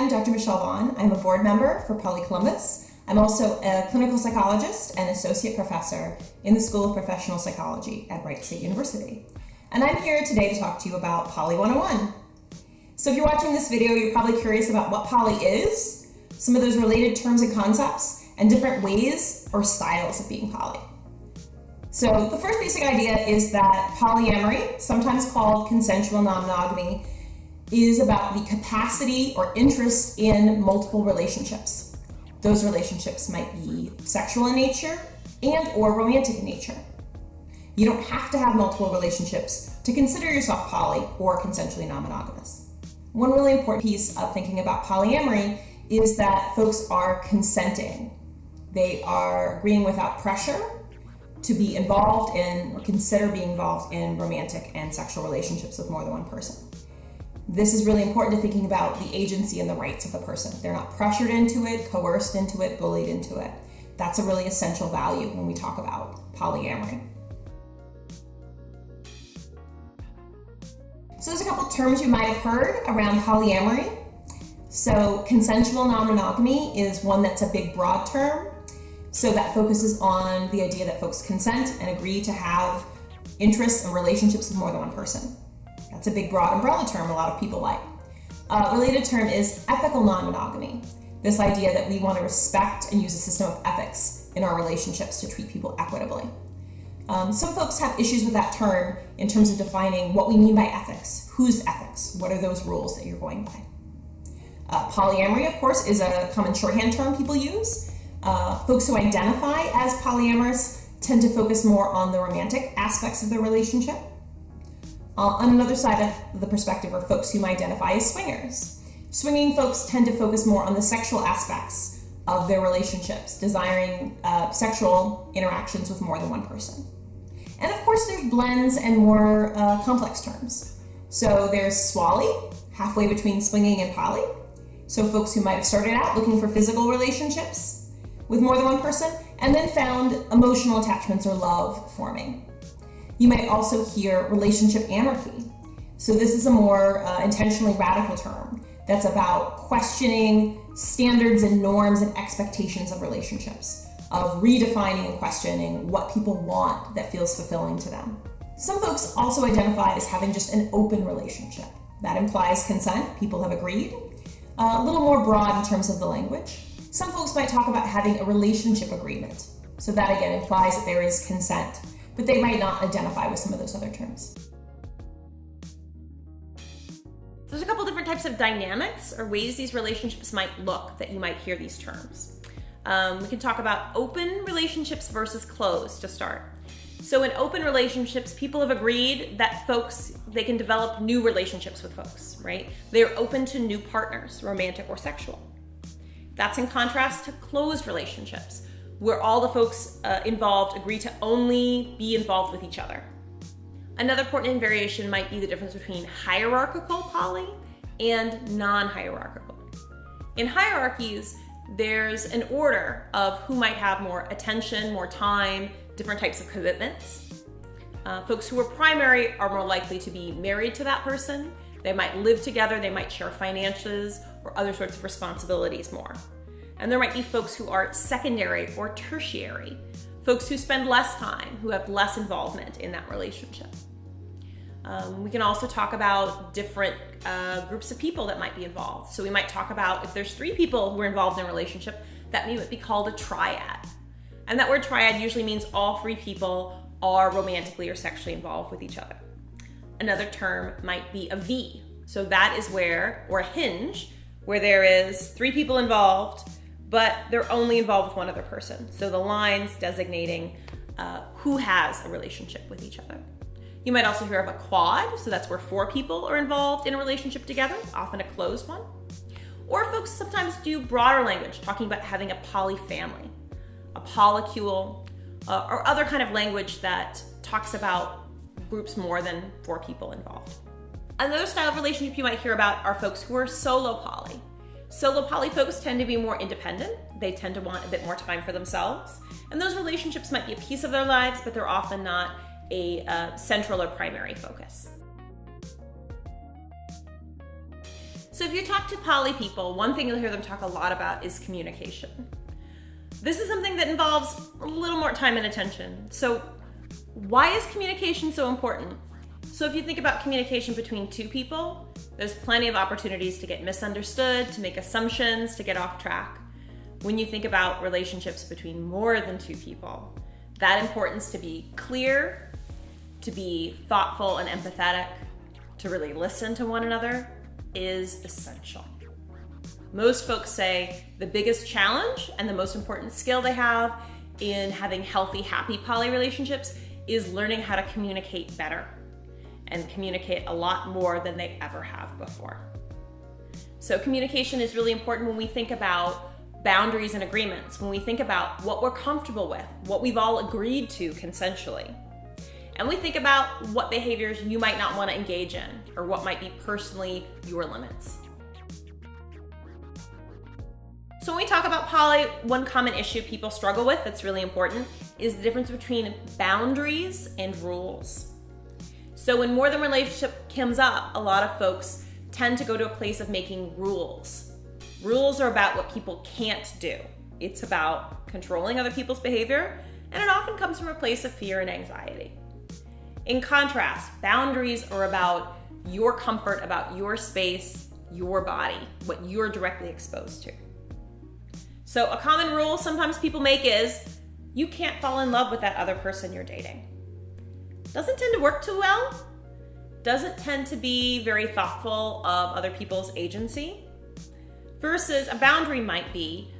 I'm Dr. Michelle Vaughn. I'm a board member for PolyColumbus. I'm also a clinical psychologist and associate professor in the School of Professional Psychology at Wright State University. And I'm here today to talk to you about Poly 101. So if you're watching this video, you're probably curious about what poly is, some of those related terms and concepts, and different ways or styles of being poly. So the first basic idea is that polyamory, sometimes called consensual non-monogamy, is about the capacity or interest in multiple relationships. Those relationships might be sexual in nature and or romantic in nature. You don't have to have multiple relationships to consider yourself poly or consensually non-monogamous. One really important piece of thinking about polyamory is that folks are consenting. They are agreeing without pressure to be involved in or consider being involved in romantic and sexual relationships with more than one person. This is really important to thinking about the agency and the rights of the person. They're not pressured into it, coerced into it, bullied into it. That's a really essential value when we talk about polyamory. So there's a couple terms you might have heard around polyamory. So consensual non-monogamy is one that's a big broad term. So that focuses on the idea that folks consent and agree to have interests and relationships with more than one person. That's a big broad umbrella term a lot of people like. A related term is ethical non-monogamy. This idea that we want to respect and use a system of ethics in our relationships to treat people equitably. Some folks have issues with that term in terms of defining what we mean by ethics. Whose ethics? What are those rules that you're going by? Polyamory, of course, is a common shorthand term people use. Folks who identify as polyamorous tend to focus more on the romantic aspects of their relationship. On another side of the perspective are folks who identify as swingers. Swinging folks tend to focus more on the sexual aspects of their relationships, desiring sexual interactions with more than one person. And of course, there's blends and more complex terms. So there's swally, halfway between swinging and poly. So folks who might have started out looking for physical relationships with more than one person, and then found emotional attachments or love forming. You might also hear relationship anarchy. So this is a more intentionally radical term that's about questioning standards and norms and expectations of relationships, of redefining and questioning what people want that feels fulfilling to them. Some folks also identify as having just an open relationship. That implies consent, people have agreed. A little more broad in terms of the language. Some folks might talk about having a relationship agreement. So that again implies that there is consent, but they might not identify with some of those other terms. There's a couple different types of dynamics or ways these relationships might look that you might hear these terms. We can talk about open relationships versus closed to start. So in open relationships, people have agreed that they can develop new relationships with folks, right? They're open to new partners, romantic or sexual. That's in contrast to closed relationships, where all the folks involved agree to only be involved with each other. Another important variation might be the difference between hierarchical poly and non-hierarchical. In hierarchies, there's an order of who might have more attention, more time, different types of commitments. Folks who are primary are more likely to be married to that person. They might live together, they might share finances or other sorts of responsibilities more. And there might be folks who are secondary or tertiary, folks who spend less time, who have less involvement in that relationship. We can also talk about different groups of people that might be involved. So we might talk about if there's 3 people who are involved in a relationship, that may be called a triad. And that word triad usually means all 3 people are romantically or sexually involved with each other. Another term might be a V. So that is where, or a hinge, where there is 3 people involved, but they're only involved with one other person. So the lines designating who has a relationship with each other. You might also hear of a quad, so that's where 4 people are involved in a relationship together, often a closed one. Or folks sometimes do broader language, talking about having a polyfamily, a polycule, or other kind of language that talks about groups more than 4 people involved. Another style of relationship you might hear about are folks who are solo poly. Solo poly folks tend to be more independent. They tend to want a bit more time for themselves. And those relationships might be a piece of their lives, but they're often not a central or primary focus. So if you talk to poly people, one thing you'll hear them talk a lot about is communication. This is something that involves a little more time and attention. So why is communication so important? So if you think about communication between two people, there's plenty of opportunities to get misunderstood, to make assumptions, to get off track. When you think about relationships between more than two people, that importance to be clear, to be thoughtful and empathetic, to really listen to one another is essential. Most folks say the biggest challenge and the most important skill they have in having healthy, happy poly relationships is learning how to communicate better and communicate a lot more than they ever have before. So communication is really important when we think about boundaries and agreements, when we think about what we're comfortable with, what we've all agreed to consensually. And we think about what behaviors you might not want to engage in or what might be personally your limits. So when we talk about poly, one common issue people struggle with that's really important is the difference between boundaries and rules. So when more than relationship comes up, a lot of folks tend to go to a place of making rules. Rules are about what people can't do. It's about controlling other people's behavior, and it often comes from a place of fear and anxiety. In contrast, boundaries are about your comfort, about your space, your body, what you're directly exposed to. So a common rule sometimes people make is, you can't fall in love with that other person you're dating. Doesn't tend to work too well. Doesn't tend to be very thoughtful of other people's agency. Versus a boundary might be,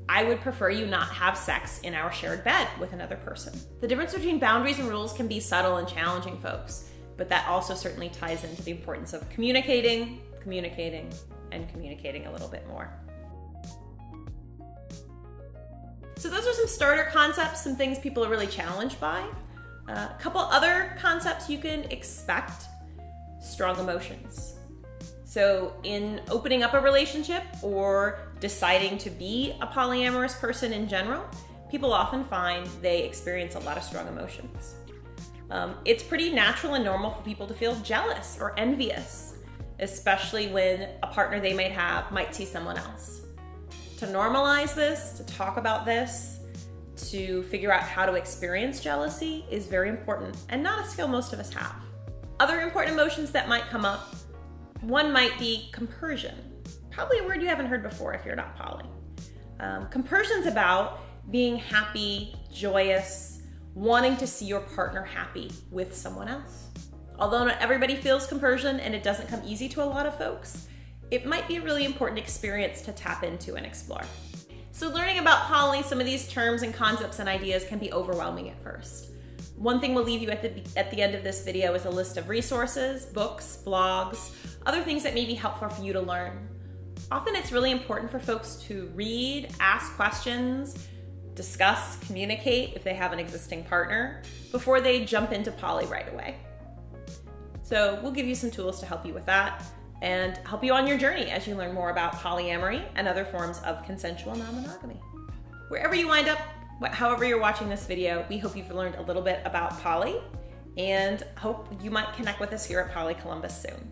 I would prefer you not have sex in our shared bed with another person. The difference between boundaries and rules can be subtle and challenging, folks, but that also certainly ties into the importance of communicating, and communicating a little bit more. So those are some starter concepts, some things people are really challenged by. A couple other concepts you can expect: strong emotions. So in opening up a relationship or deciding to be a polyamorous person in general, people often find they experience a lot of strong emotions. It's pretty natural and normal for people to feel jealous or envious, especially when a partner they might have might see someone else. To normalize this, to talk about this, to figure out how to experience jealousy is very important and not a skill most of us have. Other important emotions that might come up, one might be compersion. Probably a word you haven't heard before if you're not poly. Compersion's about being happy, joyous, wanting to see your partner happy with someone else. Although not everybody feels compersion and it doesn't come easy to a lot of folks, it might be a really important experience to tap into and explore. So learning about poly, some of these terms and concepts and ideas can be overwhelming at first. One thing we'll leave you at the end of this video is a list of resources, books, blogs, other things that may be helpful for you to learn. Often it's really important for folks to read, ask questions, discuss, communicate if they have an existing partner before they jump into poly right away. So we'll give you some tools to help you with that and help you on your journey as you learn more about polyamory and other forms of consensual non-monogamy. Wherever you wind up, however you're watching this video, we hope you've learned a little bit about poly and hope you might connect with us here at PolyColumbus soon.